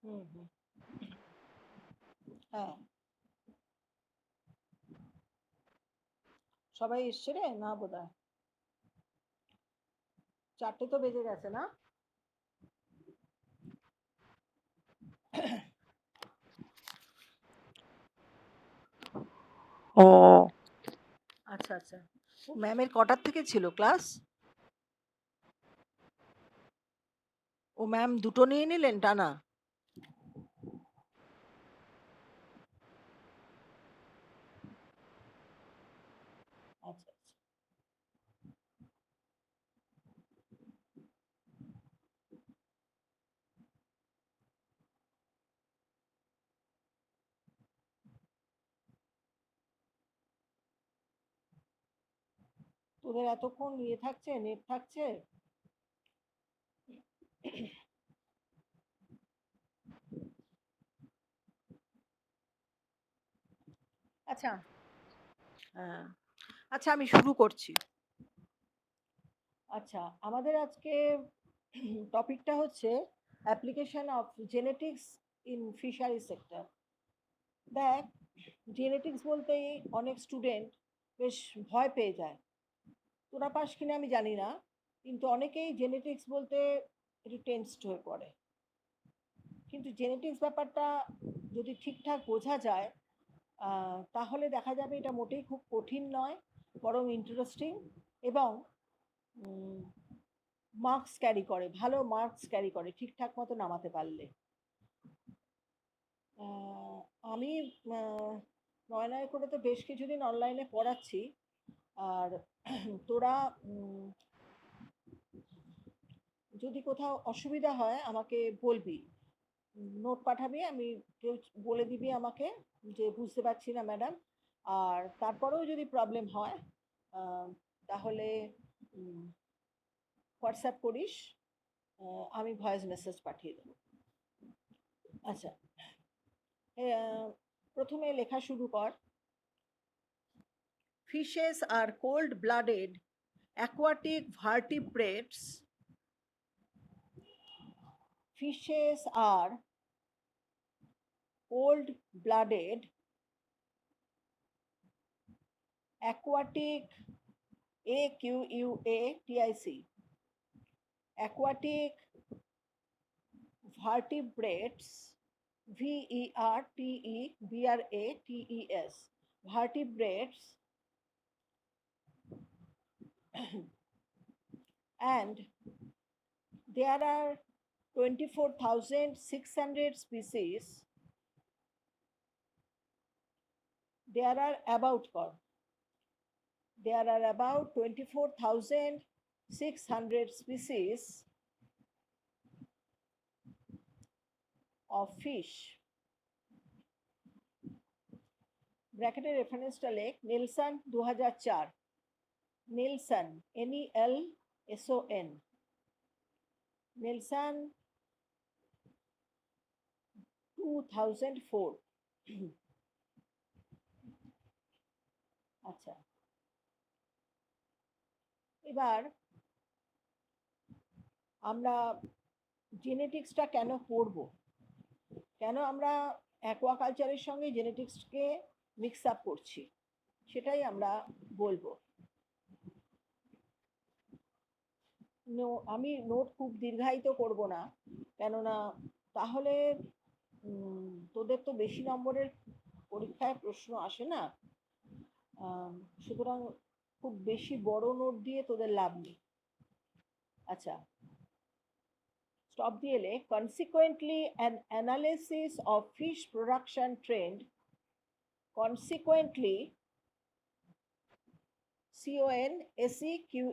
হুম, হুম। হ্যাঁ, সবাই এসছে রে? না বোধহয়। 4টে তো বেজে গেছে না? ও আচ্ছা, আচ্ছা। ও ম্যামের কটার থেকে ছিল ক্লাস? ও ম্যাম দুটো নিয়ে নিলেন টানা? আচ্ছা, আচ্ছা। তোদের এতক্ষণ ইয়ে থাকছে, নেট থাকছে? আচ্ছা, হ্যাঁ। আচ্ছা আমি শুরু করছি। আচ্ছা, আমাদের আজকে টপিকটা হচ্ছে application of genetics in fishery sector. দেখ, জেনেটিক্স বলতেই অনেক স্টুডেন্ট বেশ ভয় পেয়ে যায়। তোরা পাস কিনা আমি জানি না, কিন্তু অনেকেই জেনেটিক্স বলতে একটু টেনসড হয়ে পড়ে। কিন্তু জেনেটিক্স ব্যাপারটা যদি ঠিকঠাক বোঝা যায়, তাহলে দেখা যাবে এটা মোটেই খুব কঠিন নয়, বরং ইন্টারেস্টিং এবং মার্কস ক্যারি করে, ভালো মার্কস ক্যারি করে ঠিকঠাক মতো নামাতে পারলে। আহ, আমি নয় করে তো বেশ কিছুদিন অনলাইনে পড়াচ্ছি। আর তোরা যদি কোথাও অসুবিধা হয় আমাকে বলবি, নোট পাঠাবি, আমি কেউ বলে দিবি আমাকে যে বুঝতে পারছি না ম্যাডাম। আর তারপরেও যদি প্রবলেম হয় আহ, তাহলে হোয়াটসঅ্যাপ করিস, আমি ভয়েস মেসেজ পাঠিয়ে দেবো। আচ্ছা, প্রথমে লেখা শুরু কর। ফিশেস আর cold blooded aquatic vertebrates. Fishes are cold blooded aquatic, aquatic aquatic vertebrates, vertebrates, vertebrates, and there are 24,600 species. There are about there are about 24,600 species of fish. ব্র্যাকেটের রেফারেন্সটা লেখ, নেলসন 2004। Nelson, NELSON, Nelson 2004। আচ্ছা, এবার আমরা জেনেটিক্সটা কেন পড়ব, কেন আমরা অ্যাকোয়াকালচারের সঙ্গে জেনেটিক্সকে মিক্স আপ করছি, সেটাই আমরা বলবো। আমি নোট খুব দীর্ঘায়িত করব না, কেননা তাহলে তোদের তো বেশি নম্বরের পরীক্ষায় প্রশ্ন আসে না। সুতরাং খুব বেশি বড় নোট দিয়ে তোদের লাভ নেই। আচ্ছা, স্টপ দিয়ে এলে, consequently an analysis of fish production trend, consequently,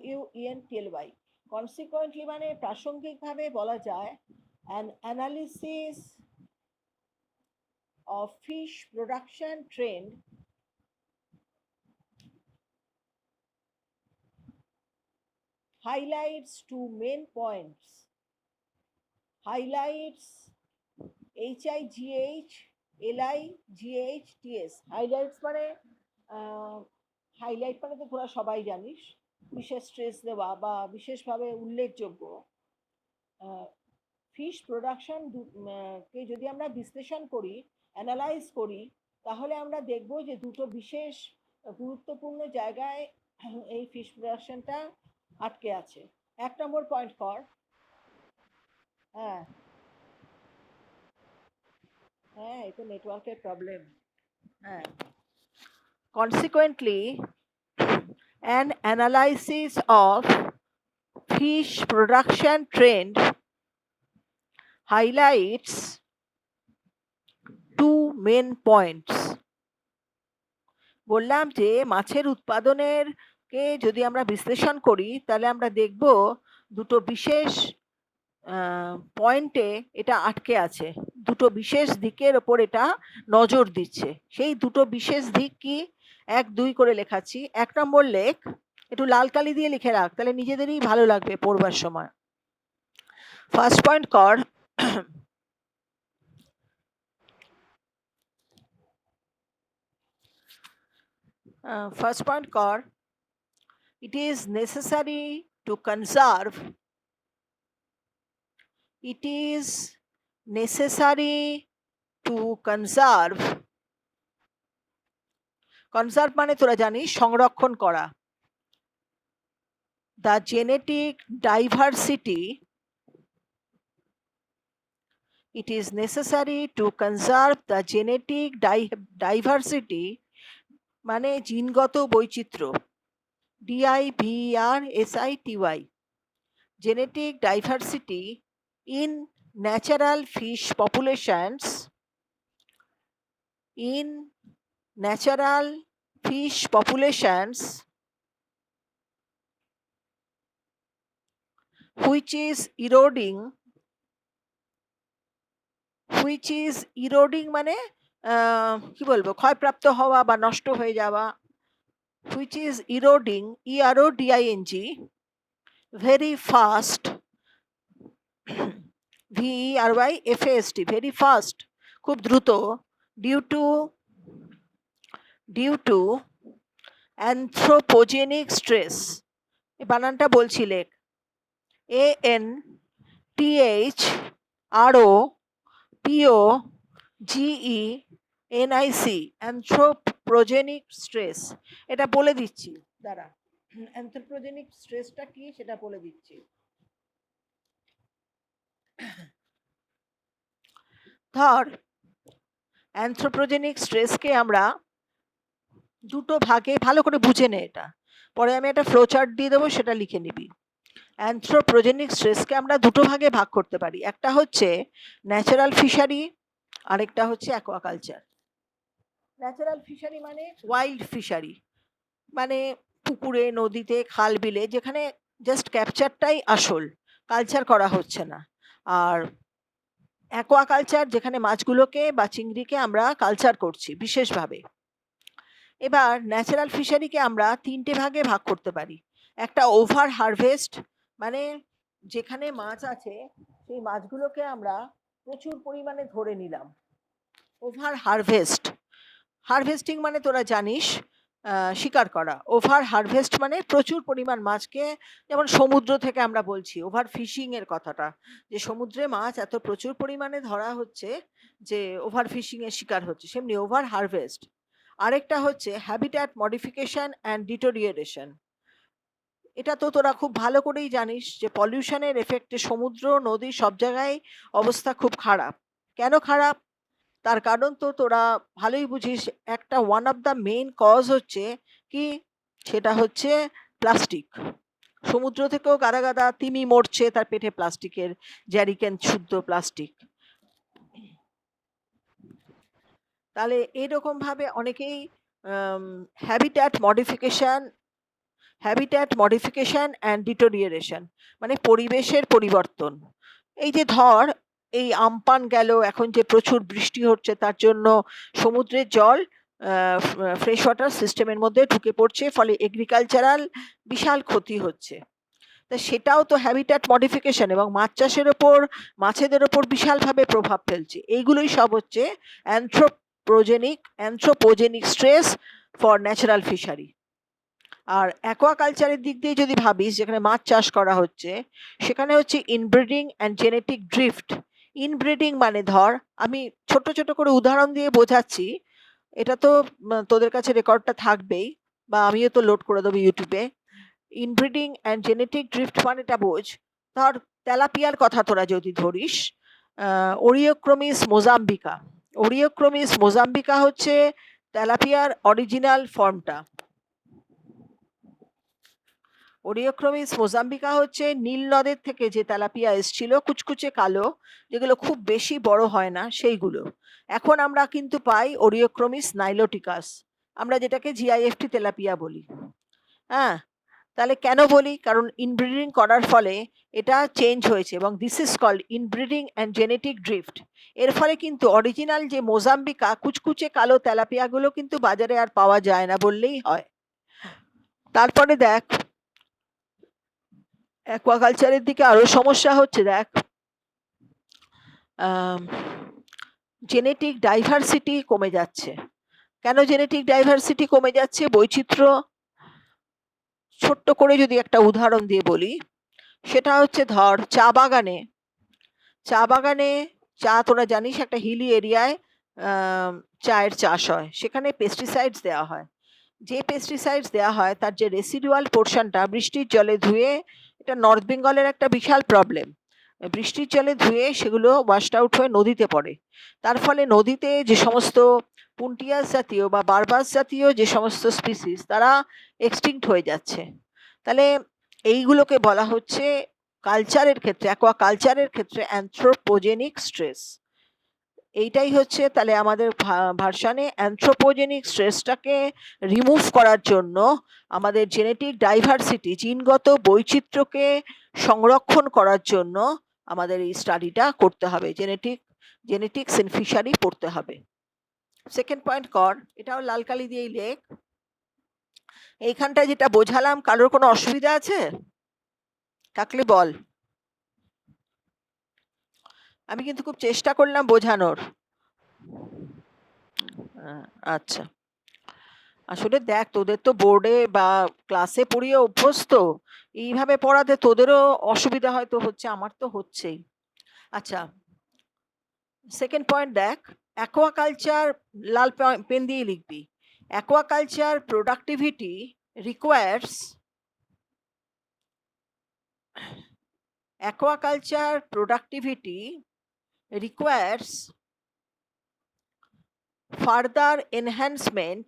CONSEQUENTLY, consequently মানে প্রাসঙ্গিকভাবে বলা যায় an analysis of fish production trend highlights two main points, highlights, HIGHLIGHTS, highlights মানে হাইলাইট মানে তো তোরা সবাই জানিস, বিশেষ স্ট্রেস দেওয়া বা বিশেষভাবে উল্লেখযোগ্য। ফিশ প্রোডাকশন কে যদি আমরা বিশ্লেষণ করি, অ্যানালাইজ করি, তাহলে আমরা দেখব যে দুটো বিশেষ গুরুত্বপূর্ণ জায়গায় এই ফিশ প্রোডাকশনটা আটকে আছে। 1 নম্বর পয়েন্ট কর। হ্যাঁ হ্যাঁ, এই তো নেটওয়ার্কের প্রবলেম। হ্যাঁ, consequently an analysis of fish production trend highlights two main points. বললাম যে মাছের উৎপাদনের কে যদি আমরা বিশ্লেষণ করি, তাহলে আমরা দেখব দুটো বিশেষ পয়েন্টে এটা আটকে আছে, দুটো বিশেষ দিকের ওপর এটা নজর দিচ্ছে। সেই দুটো বিশেষ দিক কি, 1, 2 করে লেখাচ্ছি। 1 নম্বর লেখ, একটু লাল কালি দিয়ে লিখে রাখ, তাহলে নিজেদেরই ভালো লাগবে পড়বার সময়। ফার্স্ট পয়েন্ট কর, ফার্স্ট পয়েন্ট কর, it is necessary to conserve, it is necessary to conserve, conserve মানে তোরা জানিস সংরক্ষণ করা, the genetic diversity, it is necessary to conserve the genetic diversity মানে জিনগত বৈচিত্র্য, DIVERSITY, genetic diversity in natural fish populations, in natural fish populations which is eroding মানে কি বলবো, ক্ষয়প্রাপ্ত হওয়া বা নষ্ট হয়ে যাওয়া, which is eroding, ERODING, very fast, VERYFAST, very fast, খুব দ্রুত, due to anthropogenic stress, এই বানানটা বলছি লেখ, ANTHROPOGENIC, anthropogenic stress, এটা বলে দিচ্ছি দাঁড়া, anthropogenic স্ট্রেসটা কি সেটা বলে দিচ্ছি। ধর অ্যানথ্রোপোজেনিক স্ট্রেসকে আমরা দুটো ভাগে, ভালো করে বুঝে নে, এটা পরে আমি একটা ফ্লো চার্ট দিয়ে দেবো, সেটা লিখে নিবি। অ্যানথ্রোপোজেনিক স্ট্রেসকে আমরা দুটো ভাগে ভাগ করতে পারি, একটা হচ্ছে ন্যাচারাল ফিশারি, আরেকটা হচ্ছে অ্যাকোয়াকালচার। ন্যাচারাল ফিশারি মানে ওয়াইল্ড ফিশারি, মানে পুকুরে, নদীতে, খাল বিলে, যেখানে জাস্ট ক্যাপচারটাই আসল, কালচার করা হচ্ছে না। আর অ্যাকোয়াকালচার, যেখানে মাছগুলোকে বা চিংড়িকে আমরা কালচার করছি বিশেষভাবে। এবার ন্যাচারাল ফিশারিকে আমরা 3টে ভাগে ভাগ করতে পারি। একটা ওভার হারভেস্ট, মানে যেখানে মাছ আছে সেই মাছগুলোকে আমরা প্রচুর পরিমাণে ধরে নিলাম। ওভার হারভেস্টিং মানে তোরা জানিস শিকার করা। ওভার হারভেস্ট মানে প্রচুর পরিমাণ মাছকে, যেমন সমুদ্র থেকে আমরা বলছি ওভার ফিশিং এর কথাটা, যে সমুদ্রে মাছ এত প্রচুর পরিমাণে ধরা হচ্ছে যে ওভার ফিশিং এর শিকার হচ্ছে, সেমনি ওভার হারভেস্ট। আরেকটা হচ্ছে হ্যাবিট্যাট মডিফিকেশন অ্যান্ড ডিটোরিয়েশন। এটা তো তোরা খুব ভালো করেই জানিস যে পলিউশনের এফেক্টে সমুদ্র, নদী সব জায়গায় অবস্থা খুব খারাপ। কেন খারাপ, তার কারণ তো তোরা ভালোই বুঝিস। একটা one of the main cause হচ্ছে কি, সেটা হচ্ছে প্লাস্টিক। সমুদ্র থেকেও গাদা গাদা তিমি মরছে, তার পেটে প্লাস্টিকের জ্যারিকেন, শুদ্ধ প্লাস্টিক। তাহলে এইরকম ভাবে অনেকেই হ্যাবিট্যাট মডিফিকেশন অ্যান্ড ডিটোরিয়েশন মানে পরিবেশের পরিবর্তন। এই যে ধর এই আমপান গেল, এখন যে প্রচুর বৃষ্টি হচ্ছে তার জন্য সমুদ্রের জল ফ্রেশ ওয়াটার সিস্টেমের মধ্যে ঢুকে পড়ছে, ফলে এগ্রিকালচারাল বিশাল ক্ষতি হচ্ছে। তা সেটাও তো হ্যাবিট্যাট মডিফিকেশন, এবং মাছ চাষের ওপর, মাছেদের ওপর বিশালভাবে প্রভাব ফেলছে। এইগুলোই সব হচ্ছে anthropogenic stress for natural fishery. আর অ্যাকোয়াকালচারের দিক দিয়ে যদি ভাবিস, যেখানে মাছ চাষ করা হচ্ছে, সেখানে হচ্ছে inbreeding and genetic drift. Inbreeding মানে ধর, আমি ছোট ছোট করে উদাহরণ দিয়ে বোঝাচ্ছি, এটা তো তোদের কাছে রেকর্ডটা থাকবেই, বা আমিও তো লোড করে দেবো ইউটিউবে। ইনব্রিডিং অ্যান্ড জেনেটিক ড্রিফট মানেটা বোঝ। ধর তেলাপিয়ার কথা তোরা যদি ধরিস, ওরিওক্রোমিস মোজাম্বিকা। ওরিওক্রোমিস মোজাম্বিকা হচ্ছে তেলাপিয়ার অরিজিনাল ফর্মটা। ওরিওক্রোমিস মোজাম্বিকা হচ্ছে নীল নদের থেকে যে তেলাপিয়া এসছিল, কুচকুচে কালো, যেগুলো খুব বেশি বড় হয় না, সেইগুলো। এখন আমরা কিন্তু পাই ওরিওক্রোমিস নাইলোটিকাস, আমরা যেটাকে জিআইএফটি তেলাপিয়া বলি। হ্যাঁ, তাহলে কেন বলি? কারণ ইনব্রিডিং করার ফলে এটা চেঞ্জ হয়েছে, এবং this is called inbreeding and genetic drift. এর ফলে কিন্তু অরিজিনাল যে মোজাম্বিকা কুচকুচে কালো তেলাপিয়াগুলো কিন্তু বাজারে আর পাওয়া যায় না বললেই হয়। তারপরে দেখ, অ্যাকোয়াকালচারের দিকে আরো সমস্যা হচ্ছে। দেখ, জেনেটিক ডাইভার্সিটি কমে যাচ্ছে। কেন জেনেটিক ডাইভার্সিটি কমে যাচ্ছে? বৈচিত্র্য। ছোট্ট করে যদি একটা উদাহরণ দিয়ে বলি, সেটা হচ্ছে ধর চা বাগানে, চা তোরা জানিস একটা হিলি এরিয়ায় চায়ের চাষ হয়, সেখানে পেস্টিসাইডস দেওয়া হয়। যে পেস্টিসাইডস দেওয়া হয় তার যে রেসিডুয়াল পোর্শনটা বৃষ্টির জলে ধুয়ে, এটা নর্থ বেঙ্গলের একটা বিশাল প্রবলেম, বৃষ্টির জলে ধুয়ে সেগুলো ওয়াশড আউট হয়ে নদীতে পড়ে। তার ফলে নদীতে যে সমস্ত পুন্টিয়াস জাতীয় বা বারবাস জাতীয় যে সমস্ত স্পিসিস, তারা এক্সটিংক্ট হয়ে যাচ্ছে। তাহলে এইগুলোকে বলা হচ্ছে কালচারের ক্ষেত্রে, অ্যাকোয়া কালচারের ক্ষেত্রে অ্যানথ্রোপোজেনিক স্ট্রেস। এইটাই হচ্ছে তাহলে আমাদের ভার্সানে অ্যানথ্রোপোজেনিক স্ট্রেসটাকে রিমুভ করার জন্য আমাদের জেনেটিক ডাইভার্সিটি, জিনগত বৈচিত্র্যকে সংরক্ষণ করার জন্য আমাদের এই স্টাডিটা করতে হবে, জেনেটিক্স ইন ফিশারি পড়তে হবে। সেকেন্ড পয়েন্ট কর, এটাও লাল কালি দিয়েই লেখ। এইখানটা যেটা বোঝালাম, কারোর কোনো অসুবিধা আছে? থাকলে বল। আমি কিন্তু খুব চেষ্টা করলাম বোঝানোর। আচ্ছা, আসলে দেখ, তোদের তো বোর্ডে বা ক্লাসে পড়িয়ে অভ্যস্ত, এইভাবে পড়াতে তোদেরও অসুবিধা হয়তো হচ্ছে, আমার তো হচ্ছেই। আচ্ছা, সেকেন্ড পয়েন্ট দেখ, অ্যাকোয়াকালচার, লাল পেন দিয়ে লিখবি, aquaculture productivity requires, aquaculture productivity requires further enhancement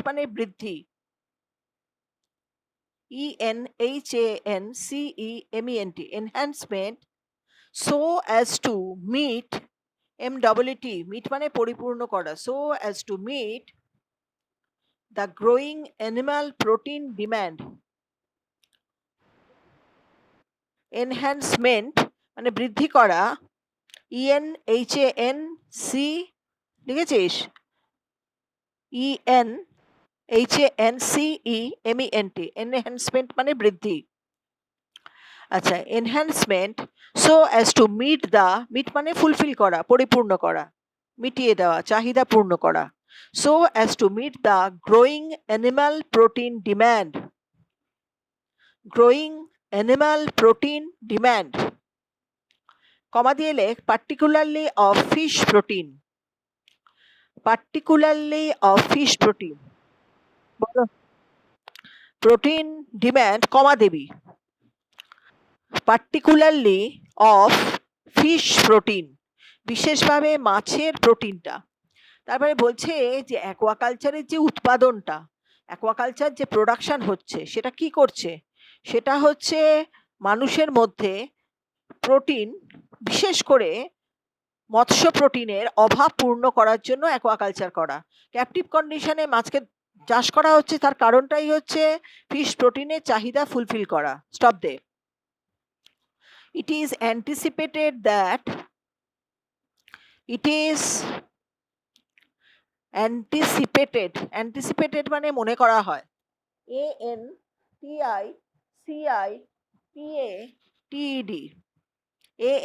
মানে বৃদ্ধি, ENHANCEMENT, enhancement, so as to meet, meet মানে পরিপূর্ণ করা, so as to meet the growing animal protein demand. enhancement মানে বৃদ্ধি করা, ENHANC লিখেছিস, ENHANCEMENT, enhancement মানে বৃদ্ধি। আচ্ছা, enhancement so as to meet মানে ফুলফিল করা, পরিপূর্ণ করা, মিটিয়ে দেওয়া, চাহিদা পূর্ণ করা, so as to meet the growing animal protein demand, কমা দিয়ে লেখ, particularly of fish protein, protein demand, কমা দেবি, particularly of fish protein, বিশেষভাবে মাছের প্রোটিনটা। তারপরে বলছে যে অ্যাকোয়াকালচারের যে উৎপাদনটা, অ্যাকোয়াকালচার যে প্রোডাকশন হচ্ছে, সেটা কি করছে? সেটা হচ্ছে মানুষের মধ্যে প্রোটিন, বিশেষ করে মৎস্য প্রোটিনের অভাব পূর্ণ করার জন্য অ্যাকোয়াকালচার করা। ক্যাপটিভ কন্ডিশনে মাছকে চাষ করা হচ্ছে, তার কারণটাই হচ্ছে ফিশ প্রোটিনের চাহিদা ফুলফিল করা। স্টপ দে। It is anticipated that anticipated মানে মনে করা হয়,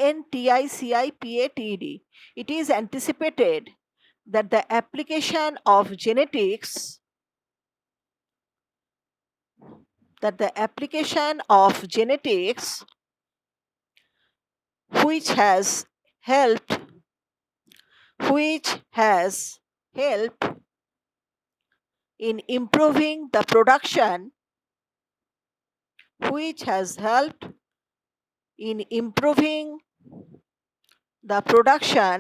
ANTICIPATED, it is anticipated that the application of genetics which has helped in improving the production which has helped in improving the production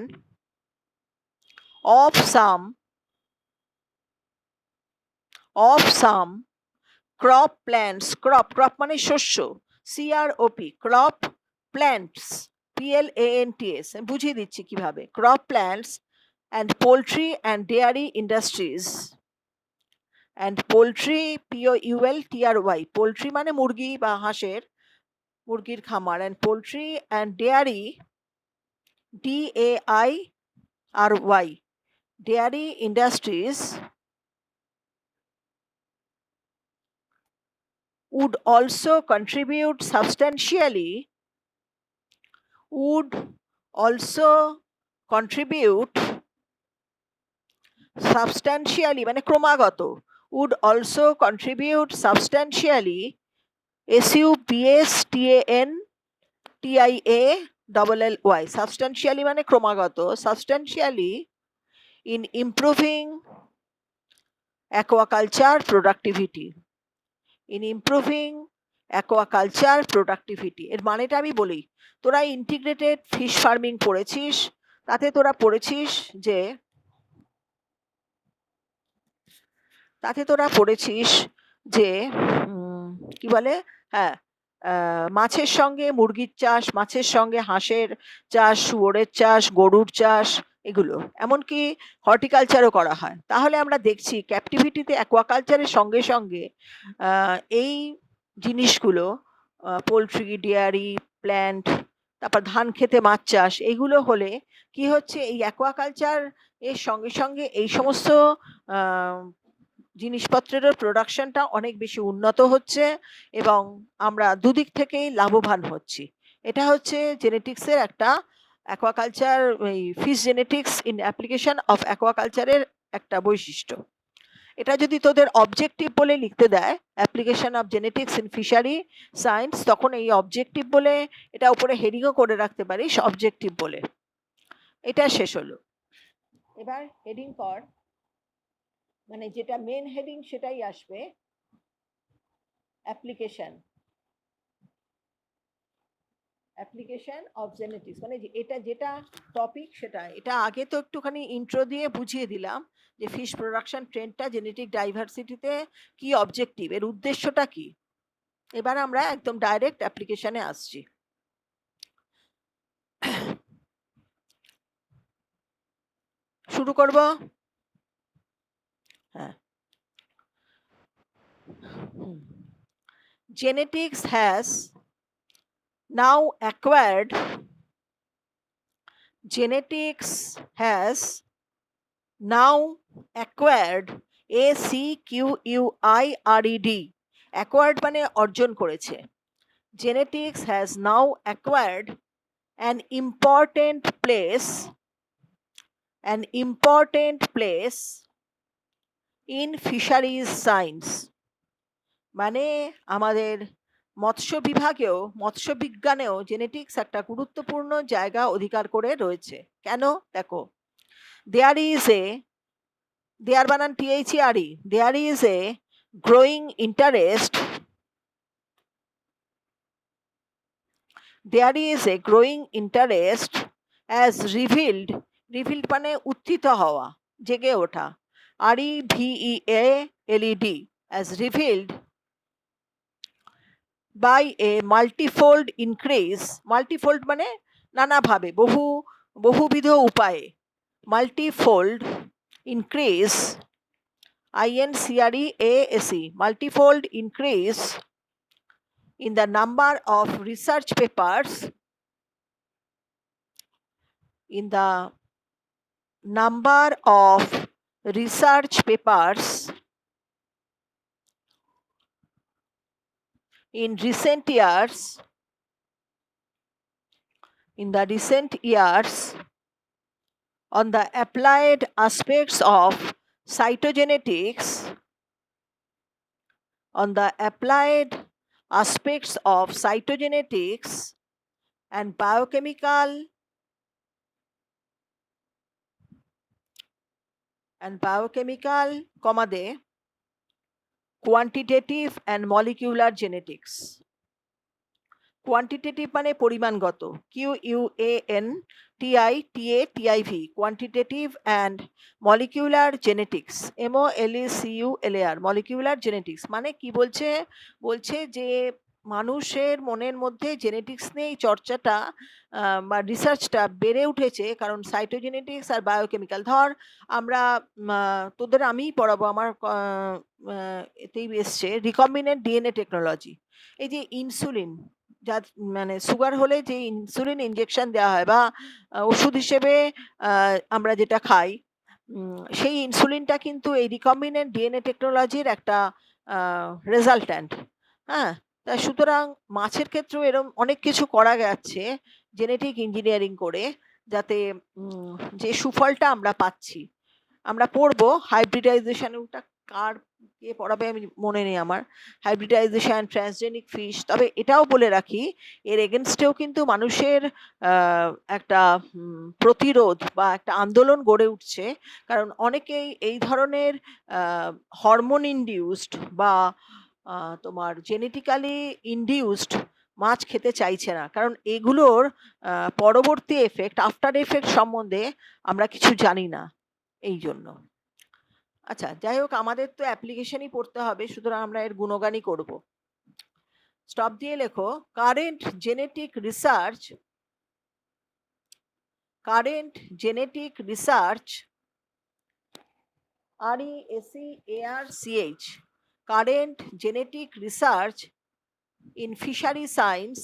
of some crop plants, crop মানে শস্য, CROP, crop plants, PLANTS, আমি বুঝিয়ে দিচ্ছি কিভাবে, crop plants and poultry and dairy industries, and poultry, POULTRY, poultry মানে মুরগি বা হাঁসের, মুরগির খামার, and poultry and dairy, DAIRY, dairy industries would also contribute substantially মানে ক্রমাগত, would also contribute substantially, SUBSTANTIALLY, substantially মানে ক্রমাগত, substantially in improving aquaculture productivity, এর মানেটা আমি বলি। তোরা ইন্টিগ্রেটেড ফিশ ফার্মিং পড়েছিস, তাতে তোরা পড়েছিস যে কি বলে, হ্যাঁ, মাছের সঙ্গে মুরগির চাষ, মাছের সঙ্গে হাঁসের চাষ, শুয়োরের চাষ, গরুর চাষ, এগুলো এমনকি হর্টিকালচারও করা হয়। তাহলে আমরা দেখছি ক্যাপটিভিটিতে অ্যাকোয়াকালচারের সঙ্গে সঙ্গে এই জিনিসগুলো, পোলট্রি, ডেয়ারি, প্ল্যান্ট, তারপর ধান খেতে মাছ চাষ, এইগুলো হলে কি হচ্ছে, এই অ্যাকোয়াকালচার এর সঙ্গে সঙ্গে এই সমস্ত জিনিসপত্রেরও প্রোডাকশনটা অনেক বেশি উন্নত হচ্ছে এবং আমরা দুদিক থেকেই লাভবান হচ্ছি। এটা হচ্ছে জেনেটিক্সের একটা, অ্যাকোয়াকালচার, এই fish genetics in application of অ্যাকোয়াকালচারের একটা বৈশিষ্ট্য। এটা যদি তোদের অবজেক্টিভ বলে লিখতে দেয়, application of genetics in fishery science, তখন এই অবজেক্টিভ বলে এটা উপরে হেডিংও করে রাখতে পারিস, অবজেক্টিভ বলে। এটা শেষ হলো। এবার হেডিং কর, মানে যেটা মেন হেডিং সেটাই আসবে, অ্যাপ্লিকেশন অফ জেনেটিক্স, মানে এটা যেটা টপিক সেটা। এটা আগে তো একটুখানি ইন্ট্রো দিয়ে বুঝিয়ে দিলাম যে ফিশ প্রোডাকশন ট্রেন্ডটা জেনেটিক ডাইভার্সিটিতে কি অবজেক্টিভ, এর উদ্দেশ্যটা কি। এবার আমরা একদম ডাইরেক্ট অ্যাপ্লিকেশনে আসছি। শুরু করব। হ্যাঁ, genetics has now acquired ACQUIRED, acquired মানে অর্জন করেছে। Genetics has now acquired an important place in fisheries science, মানে আমাদের মৎস্য বিজ্ঞানেও জেনেটিক্স একটা গুরুত্বপূর্ণ জায়গা অধিকার করে রয়েছে। কেন? দেখো, দেয়ার বানান THERE, there is a growing interest as revealed মানে উত্থিত হওয়া, জেগে ওঠা, REVEALED, as revealed by a multifold increase, multifold মানে নানাভাবে, বহুবিধ উপায়ে, multifold increase, INCREASE, multifold increase in the number of research papers, in recent years on the applied aspects of cytogenetics, on the applied aspects of cytogenetics and biochemical comma de quantitative and molecular genetics. Quantitative মানে পরিমাণগত, QUANTITATIV, quantitative and molecular genetics, MOLECULAR, molecular genetics মানে কি বলছে? বলছে যে মানুষের মনের মধ্যে জেনেটিক্স নিয়ে এই চর্চাটা বা রিসার্চটা বেড়ে উঠেছে, কারণ সাইটোজেনেটিক্স আর বায়োকেমিক্যাল। ধর আমরা তোদের আমিই পড়াবো, আমার এতেই এসছে রিকম্বিনেন্ট ডিএনএ টেকনোলজি। এই যে ইনসুলিন, যার মানে সুগার হলে যে ইনসুলিন ইনজেকশন দেওয়া হয় বা ওষুধ হিসেবে আমরা যেটা খাই, সেই ইনসুলিনটা কিন্তু এই রিকম্বিনেন্ট ডিএনএ টেকনোলজির একটা রেজাল্ট্যান্ট। হ্যাঁ, তা সুতরাং মাছের ক্ষেত্রেও এরকম অনেক কিছু করা যাচ্ছে জেনেটিক ইঞ্জিনিয়ারিং করে, যাতে যে সুফলটা আমরা পাচ্ছি। আমরা পড়বো হাইব্রিডাইজেশন, ওটা কার কে পড়াবে আমি মনে নেই আমার, হাইব্রিডাইজেশন, ট্রান্সজেনিক ফিশ। তবে এটাও বলে রাখি, এর এগেনস্টেও কিন্তু মানুষের একটা প্রতিরোধ বা একটা আন্দোলন গড়ে উঠছে, কারণ অনেকেই এই ধরনের হরমোন ইনডিউসড বা তোমার জেনেটিক্যালি ইনডিউসড মাছ খেতে চাইছে না, কারণ এগুলোর পরবর্তী এফেক্ট, আফটার এফেক্ট সম্বন্ধে আমরা কিছু জানি না এই জন্য। আচ্ছা, যাই হোক, আমাদের তো অ্যাপ্লিকেশনই পড়তে হবে, সুতরাং আমরা এর গুণগানই করব। স্টপ দিয়ে লেখো current genetic research, current genetic research, RESEARCH, current genetic research in fishery science,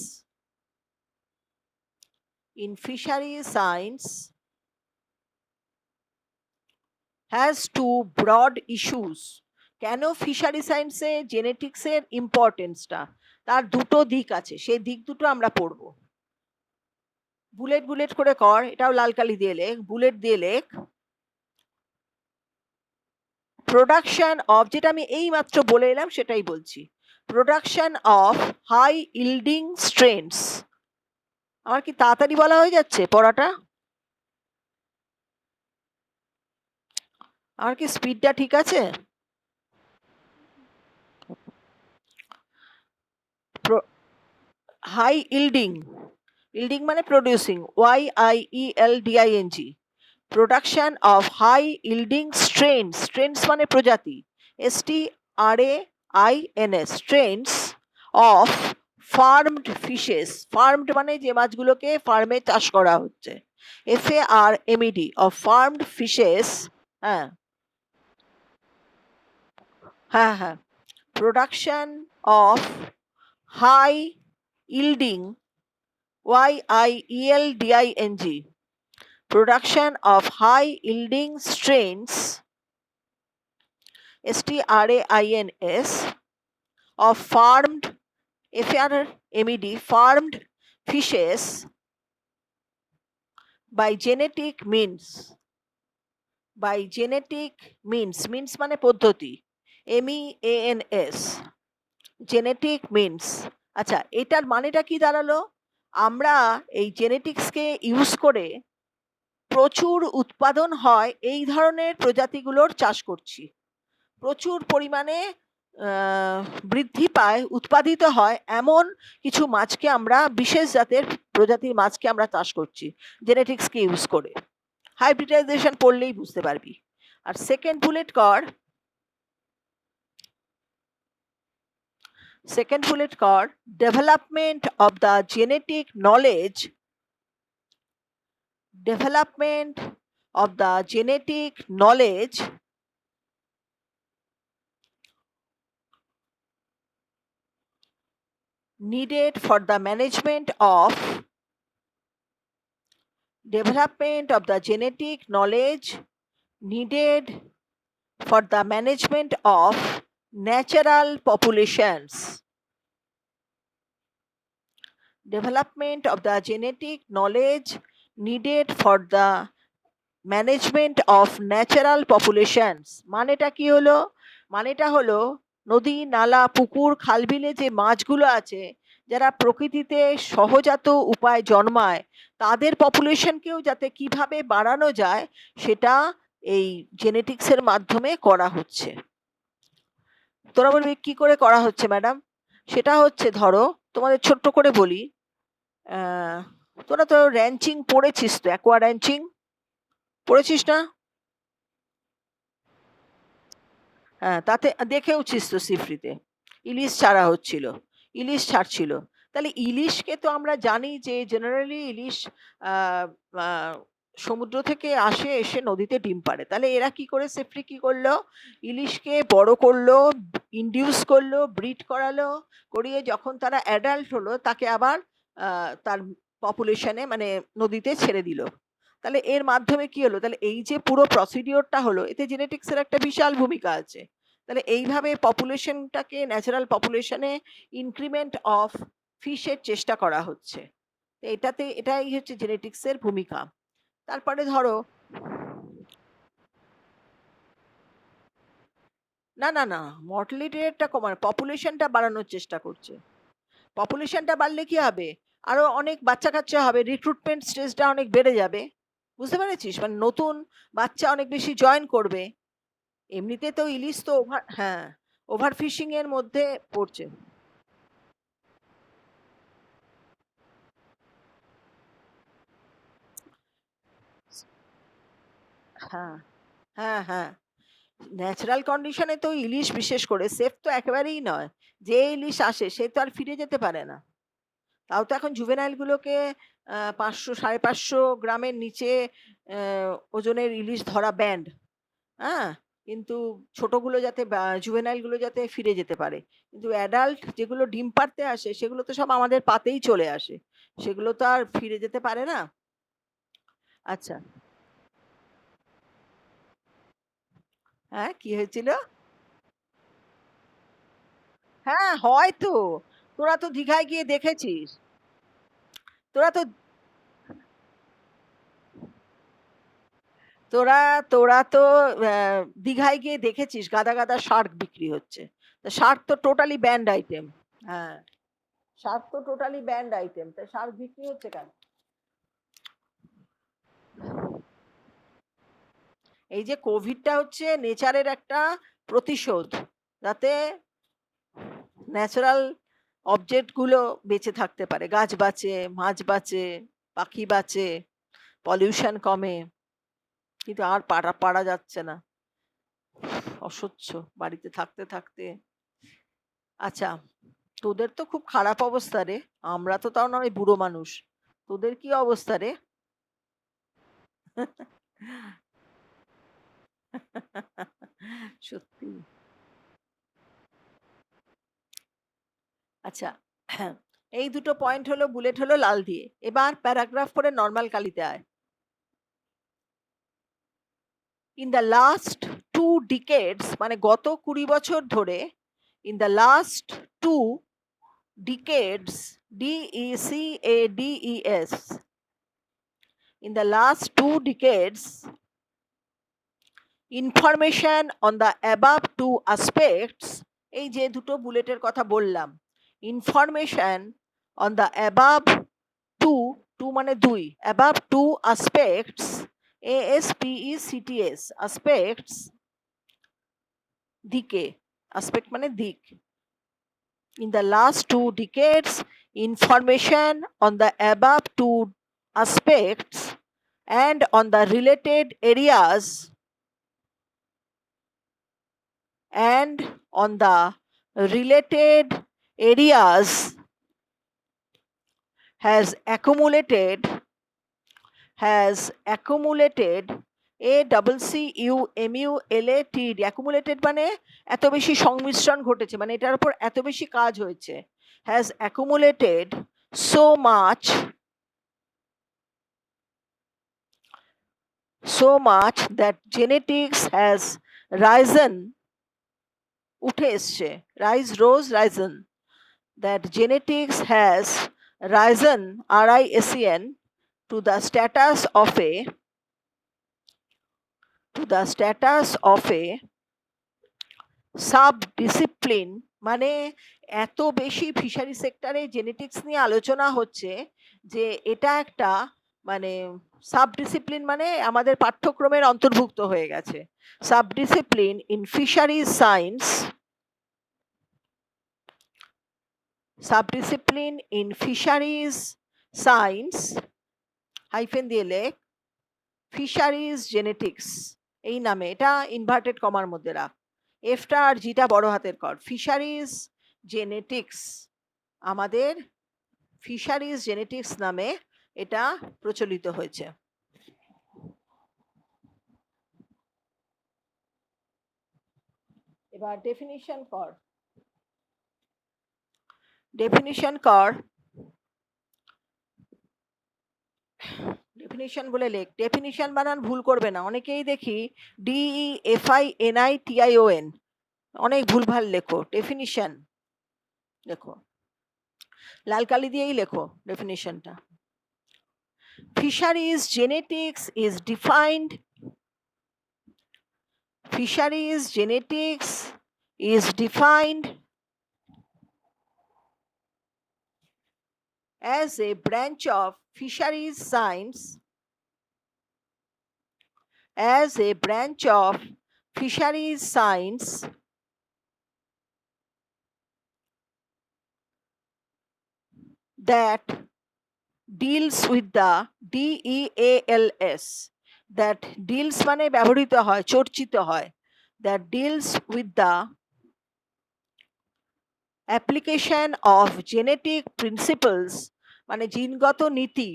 has two broad issues. কেন ফিশারি সায়েন্সে জেনেটিক্সের ইম্পর্টেন্সটা, তার দুটো দিক আছে, সেই দিক দুটো আমরা পড়ব। বুলেট বুলেট করে কর, এটাও লাল কালি দিয়ে লেখ, বুলেট দিয়ে লেখ। প্রোডাকশন অফ, যেটা আমি এই মাত্র বলে এলাম সেটাই বলছি, প্রোডাকশন অফ হাই ইল্ডিং স্ট্রেনস। আমার কি তাড়াতাড়ি বলা হয়ে যাচ্ছে পড়াটা? আমার কি স্পিডটা ঠিক আছে? হাই ইল্ডিং, ইল্ডিং মানে producing, YIELDING, production of high yielding strains, strains মানে প্রজাতি, STRAINS, strains of farmed fishes, farmed মানে যে মাছগুলোকে ফার্মে চাষ করা হচ্ছে, FARMED, অফ ফার্মড ফিশেস। হ্যাঁ হ্যাঁ হ্যাঁ, production of high yielding, YIELDING, production of high yielding strains, STRAINS, of farmed, FARMED, farmed fishes by genetic means, by genetic means, means মানে পদ্ধতি, MEANS, genetic means। আচ্ছা, এটার মানেটা কি দাঁড়ালো? আমরা এই জেনেটিক্সকে ইউজ করে প্রচুর উৎপাদন হয় এই ধরনের প্রজাতিগুলোর চাষ করছি, প্রচুর পরিমাণে বৃদ্ধি পায়, উৎপাদিত হয় এমন কিছু মাছকে আমরা, বিশেষ জাতের প্রজাতির মাছকে আমরা চাষ করছি জেনেটিক্সকে ইউজ করে। হাইব্রিডাইজেশন পড়লেই বুঝতে পারবি। আর সেকেন্ড বুলেট কর, সেকেন্ড বুলেট কর, development of the genetic knowledge, development of the genetic knowledge needed for the management of, development of the genetic knowledge needed for the management of natural populations, development of the genetic knowledge needed for the management of natural populations. মানেটা কি হলো? মানেটা হলো নদী, নালা, পুকুর, খালবিলে যে মাছগুলো আছে, যারা প্রকৃতিতে সহজাত উপায় জন্মায়, তাদের পপুলেশনকেও যাতে কিভাবে বাড়ানো যায় সেটা এই জেনেটিক্সের মাধ্যমে করা হচ্ছে। তোরা বলবি কি করে করা হচ্ছে ম্যাডাম? সেটা হচ্ছে, ধরো তোমাদের ছোট্ট করে বলি, আহ, তোরা তো র্যাঞ্চিং পড়েছিস, তো অ্যাকোয়া র্যাঞ্চিং পড়েছিস না? হ্যাঁ, তাতে দেখেওছিস তো সিফ্রিতে ইলিশ ছাড়া হচ্ছিল, ইলিশ ছাড়ছিল। তাহলে ইলিশকে তো আমরা জানি যে জেনারেলি ইলিশ আহ, আহ, সমুদ্র থেকে আসে, এসে নদীতে ডিম পাড়ে। তাহলে এরা কি করে, সেফ্রি কি করলো, ইলিশকে বড় করলো, ইনডিউস করলো, ব্রিড করালো, করিয়ে যখন তারা অ্যাডাল্ট হলো তাকে আবার তার পপুলেশনে মানে নদীতে ছেড়ে দিল। তাহলে এর মাধ্যমে কি হলো, তাহলে এই যে পুরো প্রসিডিওরটা হলো, এতে জেনেটিক্সের একটা বিশাল ভূমিকা আছে। তাহলে এইভাবে পপুলেশনটাকে, ন্যাচারাল পপুলেশনে ইনক্রিমেন্ট অফ ফিশের চেষ্টা করা হচ্ছে। তো এটাই হচ্ছে জেনেটিক্সের ভূমিকা। তারপরে ধরো, না না না, মর্টালিটি রেটটা কমানো, পপুলেশনটা বাড়ানোর চেষ্টা করছে। পপুলেশনটা বাড়লে কি হবে, আরো অনেক বাচ্চা কাচ্চা হবে, রিক্রুটমেন্ট স্টেজটা অনেক বেড়ে যাবে। বুঝতে পেরেছিস? মানে নতুন বাচ্চা অনেক বেশি জয়েন করবে। এমনিতে তো ইলিশ তো হ্যাঁ, ওভার ফিশিং এর মধ্যে পড়ছে। হ্যাঁ, হ্যাঁ, হ্যাঁ। ন্যাচারাল কন্ডিশনে তো ইলিশ বিশেষ করে সেফ তো একেবারেই নয়। যে ইলিশ আসে সে তো আর ফিরে যেতে পারে না। তাও তো এখন জুভেনাইল গুলোকে ৫০০ ৫৫০ গ্রামের নিচে ওজনের ইলিশ ধরা ব্যান্ড। হ্যাঁ? কিন্তু ছোটগুলো যাতে, জুভেনাইল গুলো যাতে ফিরে যেতে পারে। কিন্তু অ্যাডাল্ট যেগুলো ডিম পাড়তে আসে সেগুলো তো সব আমাদের পাতেই চলে আসে। সেগুলো তো আর ফিরে যেতে পারে না। আচ্ছা, হ্যাঁ, কি হয়েছিল? হ্যাঁ, হয়তো। তোরা তো দীঘায় গিয়ে দেখেছিস। তোরা তো তোরা তোরা তো দীঘায় গিয়ে দেখেছিস গাদা গাদা শার্ক বিক্রি হচ্ছে। তা শার্ক তো টোটালি ব্যান্ড আইটেম। হ্যাঁ, শার্ক তো টোটালি ব্যান্ড আইটেম, তা শার্ক বিক্রি হচ্ছে কেন? এই যে কোভিডটা হচ্ছে নেচারের একটা প্রতিশোধ, যাতে ন্যাচারাল অবজেক্ট গুলো বেঁচে থাকতে পারে, গাছ বাঁচে, মাছ বাঁচে, পাখি বাঁচে, পলিউশন কমে। কিন্তু আর পারা পারা যাচ্ছে না, অসহ্য বাড়িতে থাকতে থাকতে। আচ্ছা, তোদের তো খুব খারাপ অবস্থা রে। আমরা তো তাও নয় বুড়ো মানুষ, তোদের কি অবস্থা রে? সত্যি। আচ্ছা, এই দুটো পয়েন্ট হলো, বুলেট হলো লাল দিয়ে। এবার প্যারাগ্রাফ করে নর্মাল কালিতে আয়। In the last two decades, মানে গত ২০ বছর ধরে, in the last two decades, DECADES, in the last 2 decades, information on the above two aspects, এই যে দুটো বুলেটের কথা বললাম, information on the above two, two মানে দুই, above two aspects, ASPECTS, aspects, দিকে, আসপেক্ট মানে দিক। In the last 2 decades, information on the above two aspects and on the related areas, and on the related areas has accumulated, ACCUMULATED, accumulated মানে এত বেশি সংমিশ্রণ ঘটেছে, মানে এটার উপর এত বেশি কাজ হয়েছে, has accumulated so much, that genetics has risen, উঠে এসছে, risen, that genetics has risen, RISEN, to the status of a to the status of a sub discipline, মানে এত বেশি ফিশারি সেক্টরে জেনেটিক্স নিয়ে আলোচনা হচ্ছে যে এটা একটা মানে সাব ডিসিপ্লিন, মানে আমাদের পাঠ্যক্রমের অন্তর্ভুক্ত হয়ে গেছে। Sub discipline in fisheries science, subdiscipline in fisheries science hyphen দিয়ে লেখ ফিশারিজ জেনেটিক্স, এই নামে, এটা ইনভার্টেড কমার মধ্যে রাখ, এফটা আর জিটা বড় হাতের কর। ফিশারিজ জেনেটিক্স, আমাদের ফিশারিজ জেনেটিক্স নামে এটা প্রচলিত হয়েছে। এবার ডেফিনিশন কর, ডেফিনিশন কর, ডেফিনিশন বলে লেখ। ডেফিনিশন বানান ভুল করবে না, অনেকেই দেখি DEFINITION, অনেক ভুলভাল লেখো। ডেফিনিশন লেখো, লাল কালি দিয়েই লেখো ডেফিনিশনটা। Fisheries genetics is defined, fisheries genetics is defined as a branch of fisheries science, as a branch of fisheries science that deals with the DEALS, that deals মানে ব্যবহৃত হয়, চর্চিত হয়, that deals with the application of genetic principles, মানে জিনগত নীতি,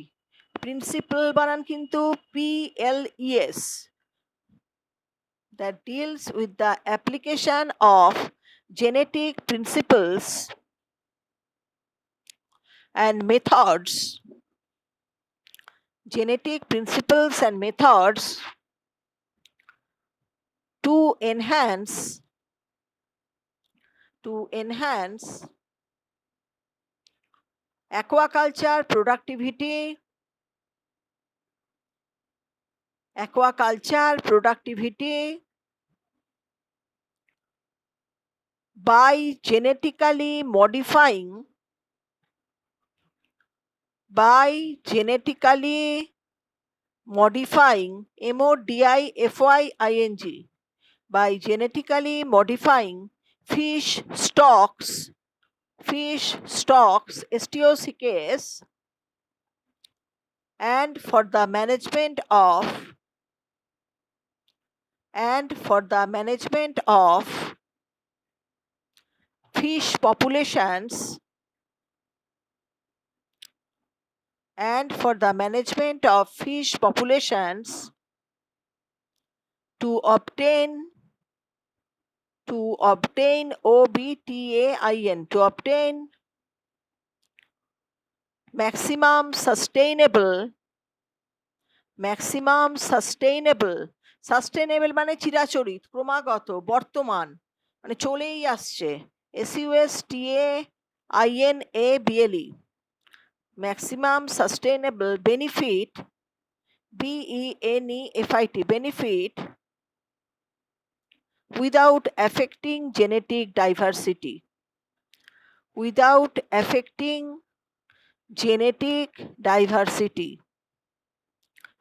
principal বানান কিন্তু PLES, that deals with the application of genetic principles and methods, genetic principles and methods to enhance aquaculture productivity, by genetically modifying MODIFYING, by genetically modifying fish stocks STOCs, and for the management of fish populations, to obtain OBTAIN, to obtain maximum sustainable, মানে চিরাচরিত, ক্রমাগত, বর্তমান, মানে চলেই আসছে, SUSTAINABLE, maximum sustainable benefit, BENEFIT, benefit without affecting genetic diversity,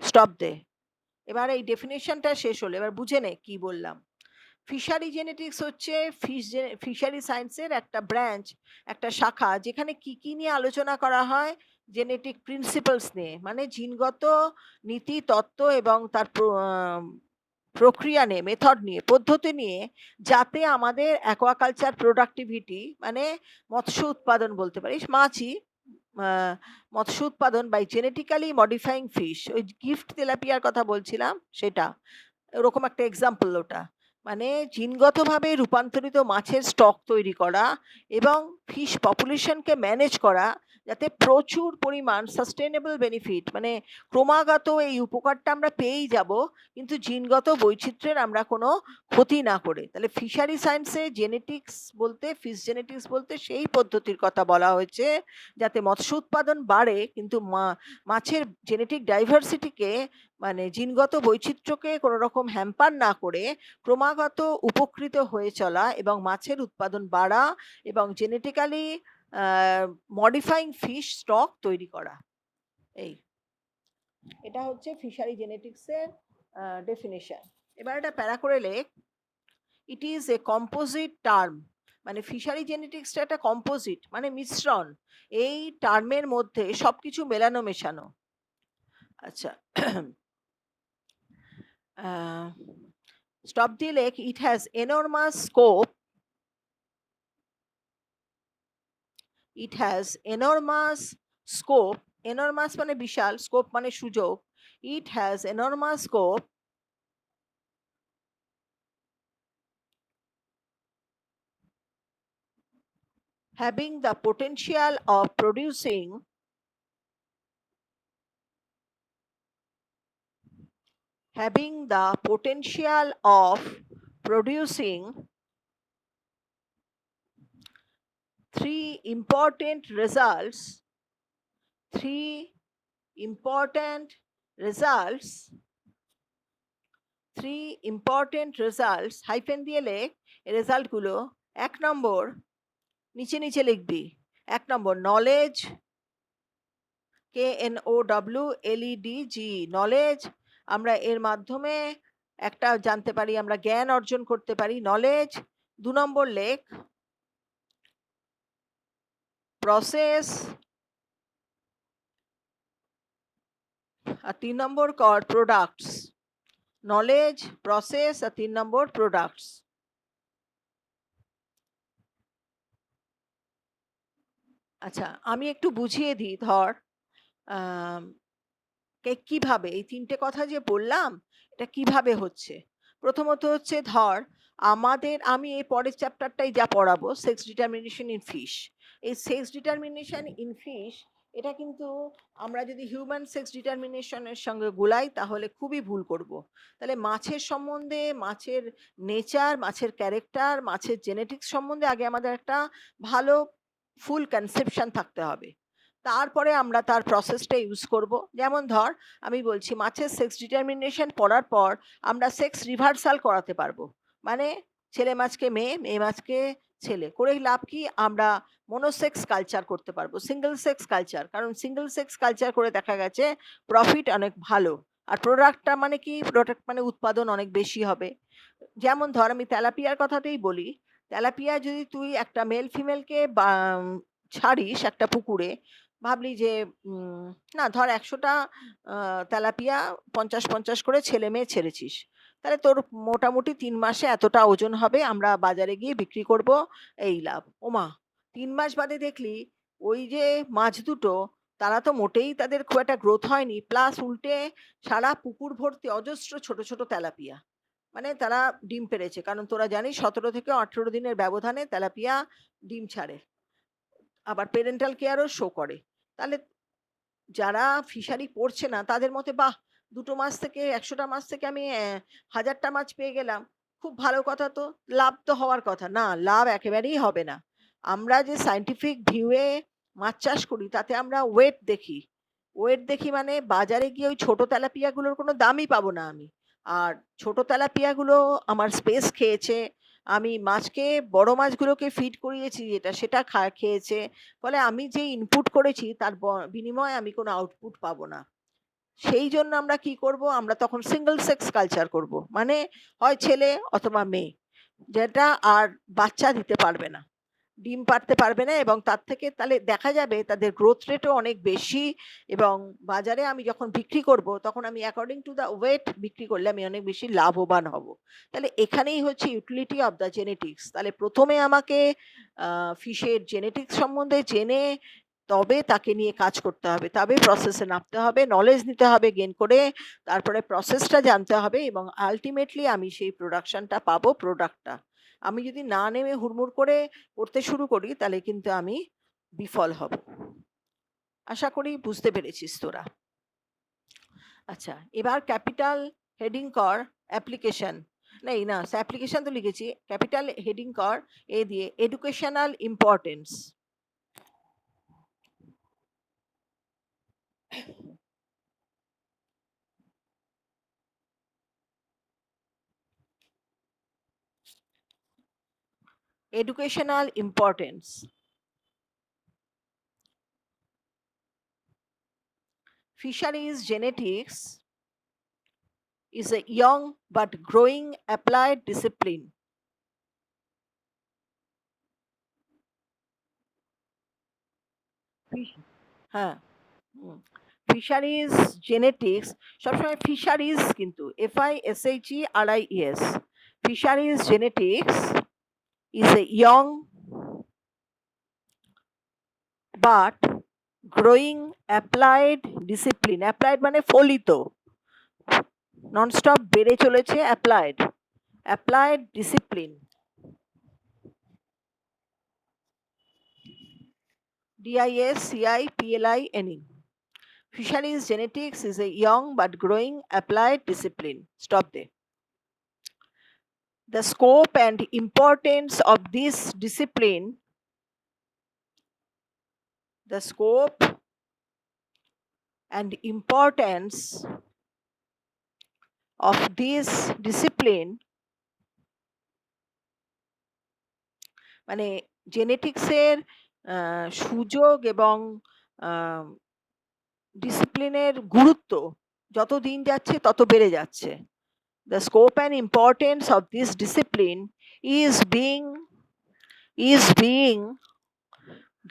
stop দে। এবার এই ডেফিনেশনটা শেষ হলো, এবার বুঝে নে কি বললাম। ফিশারি জেনেটিক্স হচ্ছে ফিশারি সায়েন্সের একটা ব্রাঞ্চ, একটা শাখা, যেখানে কি কি নিয়ে আলোচনা করা হয়, জেনেটিক প্রিন্সিপালস নিয়ে, মানে জিনগত নীতি, তত্ত্ব এবং তার প্রক্রিয়া নিয়ে, মেথড নিয়ে, পদ্ধতি নিয়ে, যাতে আমাদের অ্যাকোয়াকালচার প্রোডাক্টিভিটি, মানে মৎস্য উৎপাদন বলতে পারিস, মাছই মৎস্য উৎপাদন বাই জেনেটিক্যালি মডিফাইং ফিশ, ওই গিফট তেলাপিয়ার কথা বলছিলাম সেটা, ওরকম একটা এক্সাম্পল ওটা, মানে জিনগতভাবে রূপান্তরিত মাছের স্টক তৈরি করা এবং ফিশ পপুলেশনকে ম্যানেজ করা, যাতে প্রচুর পরিমাণ সাস্টেনেবল বেনিফিট, মানে ক্রমাগত এই উপকারটা আমরা পেয়েই যাব, কিন্তু জিনগত বৈচিত্র্যের আমরা কোনো ক্ষতি না করে। তাহলে ফিশারি সায়েন্সে জেনেটিক্স বলতে, ফিশ জেনেটিক্স বলতে সেই পদ্ধতির কথা বলা হয়েছে যাতে মৎস্য উৎপাদন বাড়ে, কিন্তু মাছের জেনেটিক ডাইভার্সিটিকে, মানে জিনগত বৈচিত্র্যকে কোনো রকম হ্যাম্পার না করে ক্রমাগত উপকৃত হয়ে চলা এবং মাছের উৎপাদন বাড়া এবং জেনেটিক্যালি মডিফাইং ফিশ স্টক তৈরি করা। এই এটা হচ্ছে ফিশারি জেনেটিক্সের ডেফিনেশন। এবার এটা প্যারা করে লেখ, it is a composite term, মানে ফিশারি জেনেটিক্সটা একটা কম্পোজিট মানে মিশ্রণ, এই টার্মের মধ্যে সবকিছু মেলানো মেশানো। আচ্ছা, স্টপ দিয়ে লেখ, it has enormous scope, it has enormous scope, enormous মানে বিশাল, scope মানে সুযোগ, it has enormous scope having the potential of producing three important results, hyphen দিয়ে লেখ রেজাল্ট গুলো। 1 নম্বর, নিচে নিচে লিখবি, 1 নম্বর নলেজ, KNOWLEDG, নলেজ, আমরা এর মাধ্যমে একটা জানতে পারি, আমরা জ্ঞান অর্জন করতে পারি, নলেজ। 2 নম্বর লেখ প্রসেস, আর 3 নম্বর কর প্রোডাক্টস। নলেজ, প্রসেস, আর 3 নম্বর প্রোডাক্টস। আচ্ছা, আমি একটু বুঝিয়ে দিই, ধর কিভাবে এই 3টে কথা যে বললাম এটা কিভাবে হচ্ছে। প্রথমত হচ্ছে, ধর আমি এই পরের চ্যাপ্টারটাই যা পড়াবো, সেক্স ডিটারমিনেশন ইন ফিশ। এই সেক্স ডিটারমিনেশন ইন ফিশ এটা কিন্তু আমরা যদি হিউম্যান সেক্স ডিটারমিনেশনের সঙ্গে গোলাই তাহলে খুবই ভুল করব। তাহলে মাছের সম্বন্ধে, মাছের নেচার, মাছের ক্যারেক্টার, মাছের জেনেটিক্স সম্বন্ধে আগে আমাদের একটা ভালো ফুল কনসেপশন থাকতে হবে, তারপরে আমরা তার প্রসেসটা ইউজ করব। যেমন ধর আমি বলছি, মাছের সেক্স ডিটারমিনেশন পড়ার পর আমরা সেক্স রিভার্সাল করাতে পারবো, মানে ছেলে মাছকে মেয়ে, মেয়ে মাছকে ছেলে করে লাভ কি, আমরা মনোসেক্স কালচার করতে পারবো, সিঙ্গেল সেক্স কালচার, কারণ সিঙ্গেল সেক্স কালচার করে দেখা গেছে প্রফিট অনেক ভালো, আর প্রোডাক্টটা মানে কি, প্রোডাক্ট মানে উৎপাদন অনেক বেশি হবে। যেমন ধর আমি তেলাপিয়ার কথাতেই বলি, তেলাপিয়া যদি তুই একটা মেল ফিমেলকে ছাড়িস একটা পুকুরে, ভাবলি যে না ধর 100টা তেলাপিয়া 50-50 করে ছেলে মেয়ে ছেড়েছিস, তাহলে তোর মোটামুটি 3 মাসে এতটা ওজন হবে, আমরা বাজারে গিয়ে বিক্রি করব, এই লাভ। ওমা, 3 মাস বাদে দেখলি ওই যে মাছ দুটো, তারা তো মোটেই তাদের খুব একটা গ্রোথ হয়নি, প্লাস উল্টে সারা পুকুর ভর্তি অজস্র ছোট ছোট তেলাপিয়া, মানে তারা ডিম পেড়েছে, কারণ তোরা জানিস 17 থেকে 18 দিনের ব্যবধানে তেলাপিয়া ডিম ছাড়ে, আবার প্যারেন্টাল কেয়ারও শো করে। তাহলে যারা ফিশারি পড়ছে না তাদের মতে, বাহ, 2টো মাছ থেকে 100টা মাছ থেকে আমি 1000টা মাছ পেয়ে গেলাম, খুব ভালো কথা, তো লাভ তো হওয়ার কথা না, লাভ একেবারেই হবে না। আমরা যে সায়েন্টিফিক ভিউয়ে মাছ চাষ করি তাতে আমরা ওয়েট দেখি, মানে বাজারে গিয়ে ওই ছোট তেলাপিয়াগুলোর কোনো দামই পাবো না আমি, আর ছোট তেলাপিয়াগুলো আমার স্পেস খেয়েছে, আমি মাছকে, বড় মাছগুলোকে ফিড করিয়েছি, এটা সেটা খেয়েছে, ফলে আমি যে ইনপুট করেছি তার বিনিময়ে আমি কোনো আউটপুট পাবো না। সেই জন্য আমরা কি করব, আমরা তখন সিঙ্গেল সেক্স কালচার করব, মানে হয় ছেলে অথবা মেয়ে, যেটা আর বাচ্চা দিতে পারবে না, ডিম পাড়তে পারবে না, এবং তার থেকে তাহলে দেখা যাবে তাদের গ্রোথ রেটও অনেক বেশি, এবং বাজারে আমি যখন বিক্রি করব তখন আমি অ্যাকর্ডিং টু দ্য ওয়েট বিক্রি করলে আমি অনেক বেশি লাভবান হব। তাহলে এখানেই হচ্ছে ইউটিলিটি অফ দ্য জেনেটিক্স। তাহলে প্রথমে আমাকে ফিশের জেনেটিক্স সম্বন্ধে জেনে তবে তাকে নিয়ে কাজ করতে হবে, তবে প্রসেসে নামতে হবে, নলেজ নিতে হবে গেইন করে, তারপরে প্রসেসটা জানতে হবে, এবং আলটিমেটলি আমি সেই প্রোডাকশনটা পাবো, প্রোডাক্টটা। আমি যদি না নেমে হুড়মুড় করে করতে শুরু করি তাহলে কিন্তু আমি বিফল হব। আশা করি বুঝতে পেরেছিস তোরা। আচ্ছা, এবার ক্যাপিটাল হেডিং কর অ্যাপ্লিকেশন। নেই না, অ্যাপ্লিকেশন তো লিখেছি, ক্যাপিটাল হেডিং কর এ দিয়ে educational importance. educational importance. Fisheries genetics is a young but growing applied discipline. হ্যাঁ, ফিশারিজ জেনেটিক্স, সবসময় ফিশারিজ কিন্তু FISHERIES, fisheries genetics is a young but growing applied discipline. applied মানে ফলিত, ননস্টপ বেড়ে চলেছে, applied discipline. DISCIPLINE. Fisheries genetics is a young but growing applied discipline. Stop there. The scope and importance of this discipline, the scope and importance of this discipline, মানে জেনেটিক্সের সুযোগ এবং ডিসিপ্লিনের গুরুত্ব যত দিন যাচ্ছে তত বেড়ে যাচ্ছে। The scope and importance of this discipline is being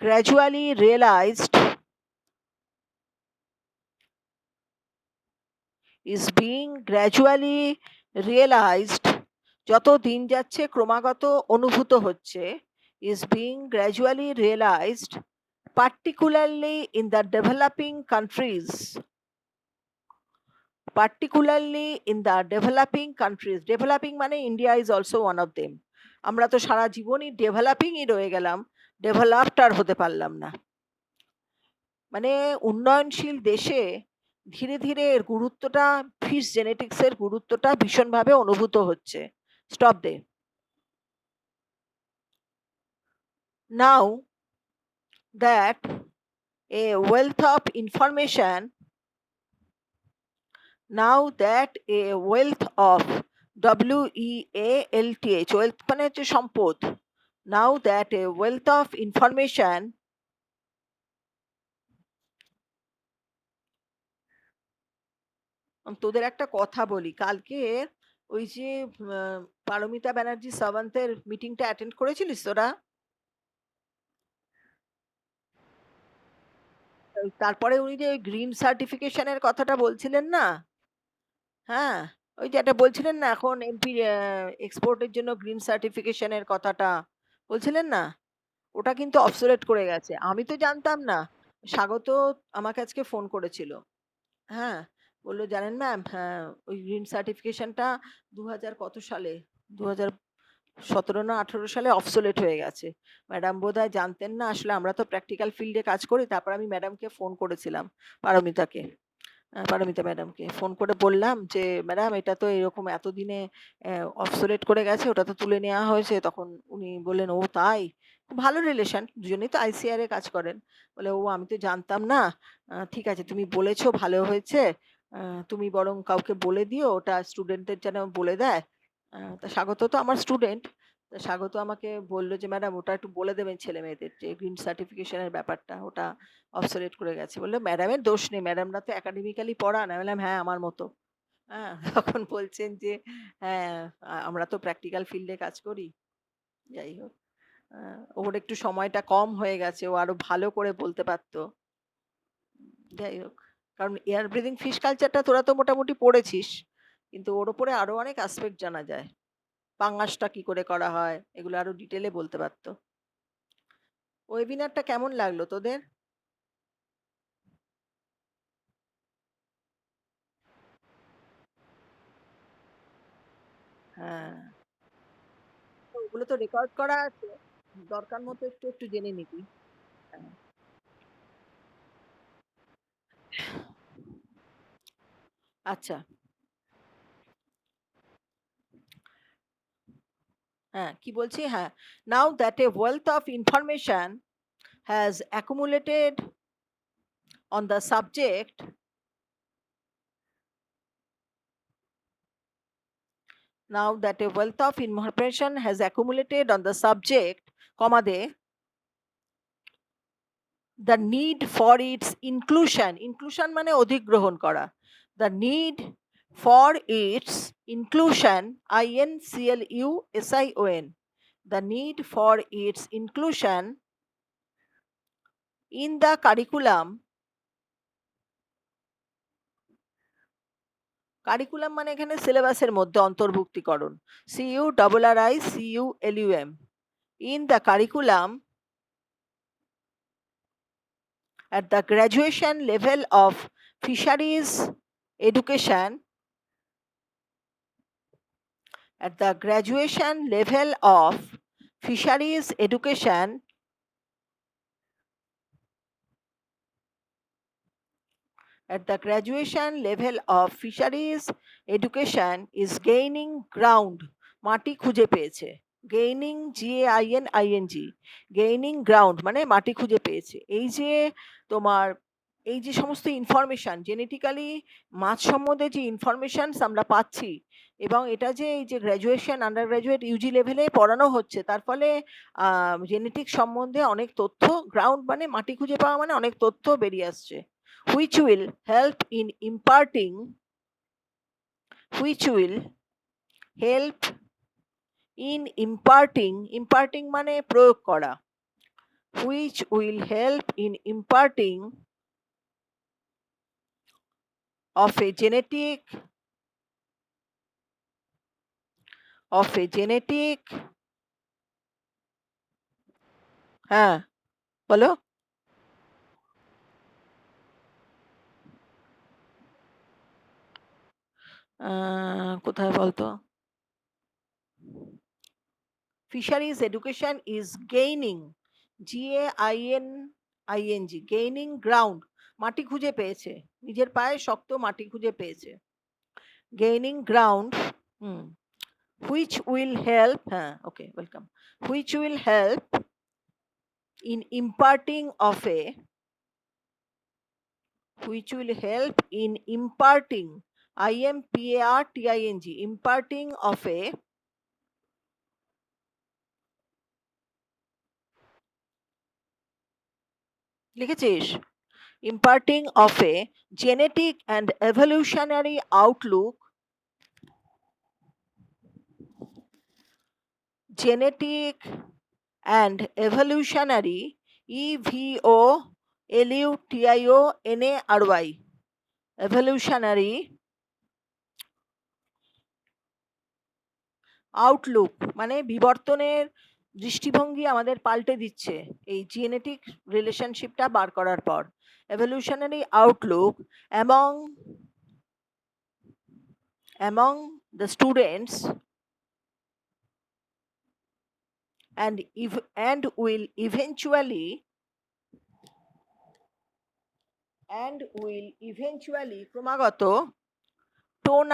gradually realized, যত দিন যাচ্ছে ক্রমাগত অনুভূত হচ্ছে, is being gradually realized particularly in the developing countries, developing মানে India is also one of them. আমরা তো সারা জীবনই ডেভেলপিংই রয়ে গেলাম, ডেভেলপড আর হতে পারলাম না। মানে উন্নয়নশীল দেশে ধীরে ধীরে এর গুরুত্বটা, ফিশ জেনেটিক্সের গুরুত্বটা ভীষণভাবে অনুভূত হচ্ছে। স্টপ দে। Now that a wealth of information, WEALTH, wealth মানে হচ্ছে সম্পদ, now that a wealth of information তোদের একটা কথা বলি, কালকে ওই যে পারমিতা ব্যানার্জি সাওয়ান্তের মিটিংটা অ্যাটেন্ড করেছিলিস তোরা? তারপরে উনি যে ওই গ্রিন সার্টিফিকেশনের কথাটা বলছিলেন না, হ্যাঁ, ওই যেটা বলছিলেন না এখন এমপি এক্সপোর্টের জন্য গ্রিন সার্টিফিকেশনের কথাটা বলছিলেন না, ওটা কিন্তু অবসোলেট করে গেছে। আমি তো জানতাম না। স্বাগত আমাকে আজকে ফোন করেছিল। হ্যাঁ, বলল জানেন ম্যাম, হ্যাঁ ওই গ্রিন সার্টিফিকেশনটা 2000 কত সালে, 2017 না 18 সালে অবসোলেট হয়ে গেছে। ম্যাডাম বোধহয় জানতেন না, আসলে আমরা তো প্র্যাকটিক্যাল ফিল্ডে কাজ করি। তারপর আমি ম্যাডামকে ফোন করেছিলাম, পারমিতাকে, পারমিতা ম্যাডামকে ফোন করে বললাম যে ম্যাডাম এটা তো এরকম এতদিনে অবসোলেট করে গেছে, ওটা তো তুলে নেওয়া হয়েছে। তখন উনি বললেন ও তাই, খুব ভালো রিলেশন, দুজনেই তো ICAR এ কাজ করেন। বলে ও আমি তো জানতাম না। ঠিক আছে তুমি বলেছো ভালো হয়েছে, তুমি বরং কাউকে বলে দিও, ওটা স্টুডেন্টদের যেন বলে দেয়। তা স্বাগত তো আমার স্টুডেন্ট, তা স্বাগত আমাকে বললো যে ম্যাডাম ওটা একটু বলে দেবেন ছেলে মেয়েদের যে গ্রিন সার্টিফিকেশনের ব্যাপারটা, ওটা অবসোলেট করে গেছে। বললো ম্যাডামের দোষ নেই, ম্যাডামরা তো একাডেমিক্যালি পড়ান। আমি বললাম হ্যাঁ আমার মতো। হ্যাঁ, তখন বলছেন যে হ্যাঁ আমরা তো প্র্যাকটিক্যাল ফিল্ডে কাজ করি। যাই হোক, ওর একটু সময়টা কম হয়ে গেছে, ও আরো ভালো করে বলতে পারতো। যাই হোক, কারণ এয়ার ব্রিদিং ফিশ কালচারটা তোরা তো মোটামুটি পড়েছিস, কিন্তু ওর উপরে আরো অনেক অ্যাসপেক্ট জানা যায়। পাঙাশটা কি করে করা হয় এগুলো আরো ডিটেলে বলতে পারতো। ওয়েবিনারটা কেমন লাগলো তোদের? হ্যাঁ, তো ওগুলো তো রেকর্ড করা আছে, দরকার মতো একটু একটু জেনে নিবি। হ্যাঁ, আচ্ছা, হ্যাঁ, কি বলছি? হ্যাঁ, now that a wealth of information has accumulated on the subject, now that a wealth of information has accumulated on the subject, comma de, the need for its inclusion মানে অধিগ্রহণ করা, the need for its inclusion, inclusion, the need for its inclusion in the curriculum, curriculum মানে এখানে সিলেবাসের মধ্যে অন্তর্ভুক্তিকরণ, CURRICULUM, in the curriculum at the graduation level of fisheries education, at the graduation level of fisheries education, at the graduation level of fisheries education is gaining ground, মাটি খুঁজে পেয়েছে, gaining, GAINING, gaining ground মানে মাটি খুঁজে পেয়েছে। এই যে তোমার এই যে সমস্ত ইনফরমেশন, জেনেটিক্যালি মাছ সম্বন্ধে যে ইনফরমেশনস আমরা পাচ্ছি, এবং এটা যে এই যে গ্র্যাজুয়েশন, আন্ডার গ্র্যাজুয়েট, ইউজি লেভেলে পড়ানো হচ্ছে, তার ফলে জেনেটিক সম্বন্ধে অনেক তথ্য, গ্রাউন্ড মানে মাটি খুঁজে পাওয়া মানে অনেক তথ্য বেরিয়ে আসছে, which will help in imparting, which will help in imparting মানে প্রয়োগ করা, which will help in imparting of a genetic, হ্যাঁ বলো। কোথায় বলতো? Fisheries education is gaining, GAINING, gaining ground, মাটি খুঁজে পেয়েছে, নিজের পায়ে শক্ত মাটি খুঁজে পেয়েছে, gaining ground, which will help, okay, welcome, which will help in imparting of a, which will help in imparting, IMPARTING, imparting of a, লিখেছিস? Imparting of a genetic and evolutionary outlook, genetic and evolutionary, EVOLUTIONARY, evolutionary Outlook মানে বিবর্তনের দৃষ্টিভঙ্গি আমাদের পাল্টে দিচ্ছে এই genetic রিলেশনশিপটা বার করার পর, evolutionary Outlook among the students, and will eventually ক্রমাগত টোন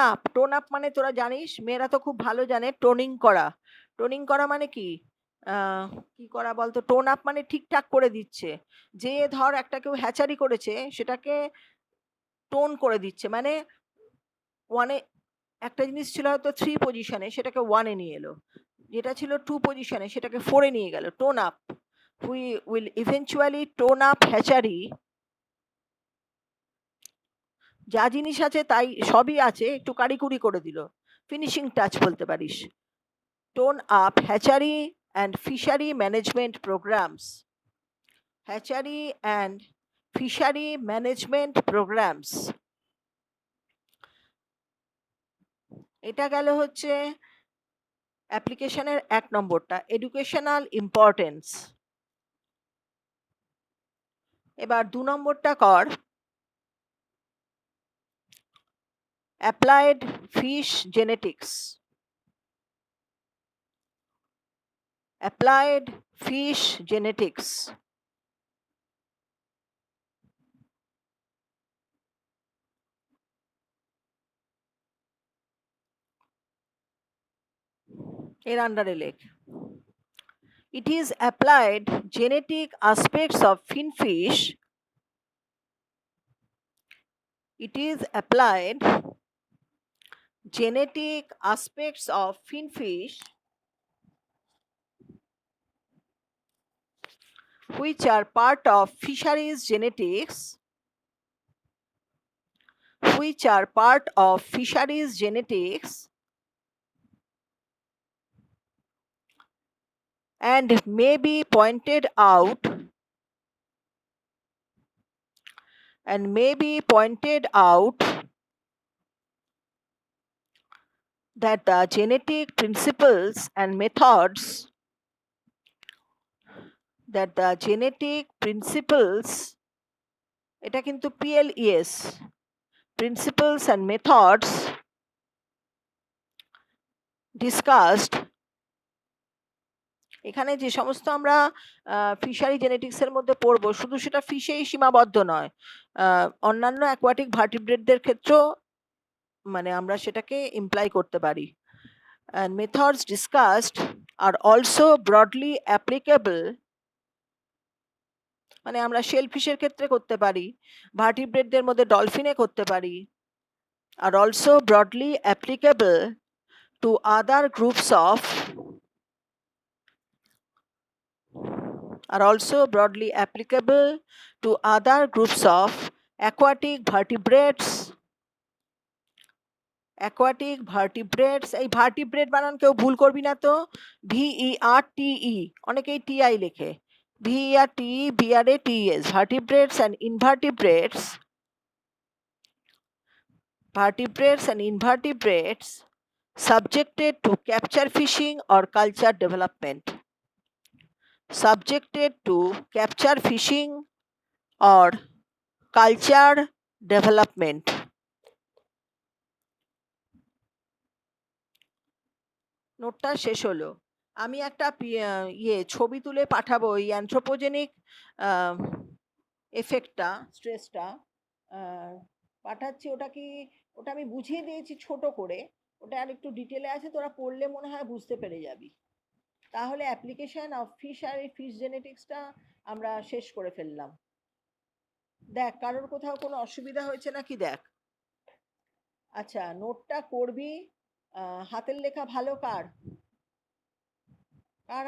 আপ মানে তোরা জানিস, মেয়েরা তো খুব ভালো জানে, টোনিং করা মানে কি, কি করা বলতো? টোন আপ মানে ঠিকঠাক করে দিচ্ছে, যে ধর একটা কেউ হ্যাচারি করেছে সেটাকে টোন করে দিচ্ছে, মানে ওয়ানে একটা জিনিস ছিল হয়তো 3 পজিশনে, সেটাকে 1 এ নিয়ে এলো, যেটা ছিল 2 পজিশনে সেটাকে 4 এ নিয়ে গেল, tone up. We will eventually tone up hatchery, যা জিনিস আছে তাই সবই আছে, একটু কারিকুরি করে দিল, ফিনিশিং টাচ বলতে পারিস। Tone up hatchery and fishery management programs, hatchery and fishery management programs, এটা গেল হচ্ছে অ্যাপ্লিকেশনের 1 নম্বরটা, এডুকেশনাল ইম্পর্টেন্স। এবার 2 নম্বরটা কর, applied fish genetics, applied fish genetics, এর আন্ডারে লেখ। It is applied genetic aspects of finfish. It is applied genetic aspects of finfish which are part of fisheries genetics, which are part of fisheries genetics and may be pointed out that the genetic principles and methods এটা কিন্তু PLES principles and methods discussed, এখানে যে সমস্ত আমরা fishery জেনেটিক্সের মধ্যে পড়বো শুধু সেটা ফিশেই সীমাবদ্ধ নয়, অন্যান্য অ্যাকোয়াটিক ভার্টিব্রেটদের ক্ষেত্রেও মানে আমরা সেটাকে ইমপ্লাই করতে পারি। and methods discussed are also broadly applicable, মানে আমরা শেলফিশের ক্ষেত্রে করতে পারি, ভার্টিব্রেটদের মধ্যে ডলফিনে করতে পারি, are also broadly applicable to other groups of aquatic vertebrates. এই ভার্টিব্রেট বানান কেউ ভুল করবি না তো, VERTE, অনেকেই TI লেখে, VERTE, BRATES, vertebrates and invertebrates subjected to capture fishing or culture development. Subjected to capture fishing or culture development. নোটটা শেষ হলো। আমি একটা ছবি তুলে পাঠাবো এই অ্যানথ্রোপোজেনিক এফেক্টটা, স্ট্রেসটা পাঠাচ্ছি। ওটা আমি বুঝিয়ে দিয়েছি ছোট করে, ওটা আর একটু ডিটেলে আছে, তোরা পড়লে মনে হয় বুঝতে পেরে যাবি। তাহলে অ্যাপ্লিকেশন অফ ফিশ আর এই ফিশ জেনেটিক্সটা আমরা শেষ করে ফেললাম। দেখ কারোর কোথাও কোনো অসুবিধা হয়েছে নাকি দেখ। আচ্ছা নোটটা করবি। হাতের লেখা ভালো কার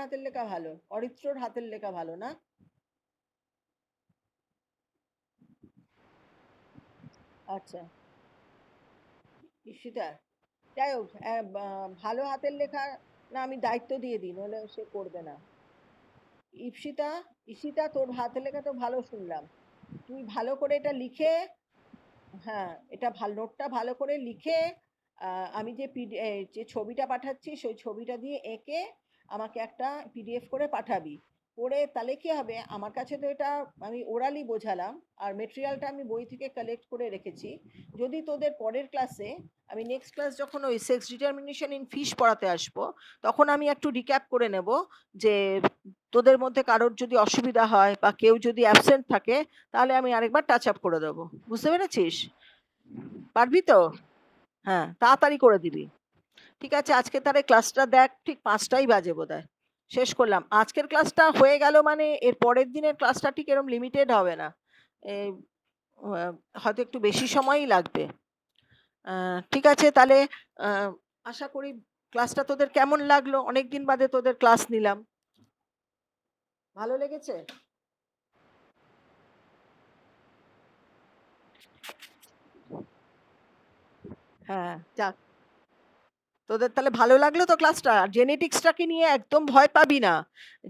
হাতের লেখা ভালো? অরিত্রর হাতের লেখা ভালো না? আচ্ছা ঈশিতা, যাই হোক ভালো হাতের লেখা না, আমি দায়িত্ব দিয়ে দিই, নইলে সে করবে না। ঈশিতা তোর হাতের লেখা তো ভালো শুনলাম, তুই ভালো করে এটা লিখে, হ্যাঁ এটা নোটটা ভালো করে লিখে আমি যে ছবিটা পাঠাচ্ছি সেই ছবিটা দিয়ে এঁকে আমাকে একটা PDF করে পাঠাবি। করে তাহলে কি হবে, আমার কাছে তো এটা আমি ওরালি বোঝালাম, আর মেটেরিয়ালটা আমি বই থেকে কালেক্ট করে রেখেছি। যদি তোদের পরের ক্লাসে, আমি নেক্সট ক্লাস যখন ওই সেক্স ডিটারমিনেশন ইন ফিশ পড়াতে আসবো, তখন আমি একটু রিক্যাপ করে নেব যে তোদের মধ্যে কারোর যদি অসুবিধা হয় বা কেউ যদি অ্যাবসেন্ট থাকে, তাহলে আমি আরেকবার টাচ আপ করে দেবো। বুঝতে পেরেছিস? পারবি তো? হ্যাঁ তাড়াতাড়ি করে দিবি। ঠিক আছে, আজকে তাহলে ক্লাসটা দেখ ঠিক 5টাই বাজে বোধহয় শেষ করলাম। আজকের ক্লাসটা হয়ে গেল মানে এর পরের দিনের ক্লাসটা ঠিক এরকম লিমিটেড হবে না, হয়তো একটু বেশি সময়ই লাগবে। ঠিক আছে তাহলে আশা করি ক্লাসটা তোদের কেমন লাগলো, অনেকদিন বাদে তোদের ক্লাস নিলাম, ভালো লেগেছে? হ্যাঁ যাক, তোদের তাহলে ভালো লাগলো তো ক্লাসটা? আর জেনেটিক্সটাকে নিয়ে একদম ভয় পাবি না,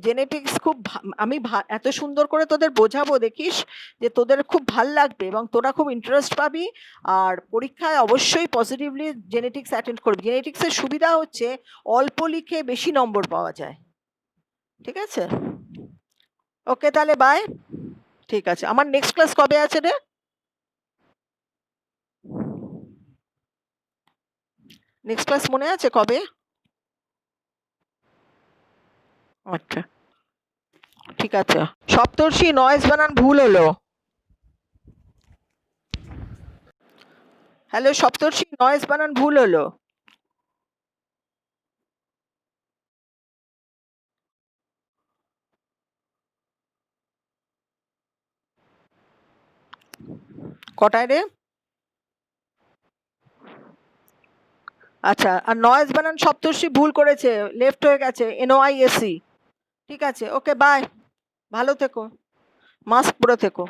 জেনেটিক্স খুব আমি এত সুন্দর করে তোদের বোঝাবো দেখিস যে তোদের খুব ভাল লাগবে এবং তোরা খুব ইন্টারেস্ট পাবি। আর পরীক্ষায় অবশ্যই পজিটিভলি জেনেটিক্স অ্যাটেন্ড করবি। জেনেটিক্সের সুবিধা হচ্ছে অল্প লিখে বেশি নম্বর পাওয়া যায়। ঠিক আছে, ওকে তাহলে বাই। ঠিক আছে, আমার নেক্সট ক্লাস কবে আছে রে? নেক্সট ক্লাস মনে আছে কবে? আচ্ছা ঠিক আছে। সপ্তর্ষি নয়েজ বানান ভুল হলো। হ্যালো সপ্তর্ষি, নয়েজ বানান ভুল হলো। কটায় রে? আচ্ছা, আর নয়েজ বানান সপ্তর্ষি ভুল করেছে, লেফট হয়ে গেছে, NOISE। ঠিক আছে, ওকে, বাই। ভালো থেকো, মাস্ক পরে থেকো।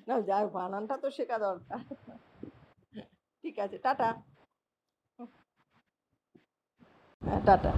না, যাই হোক, বানানটা তো শেখা দরকার। ঠিক আছে, টাটা। হ্যাঁ, টাটা।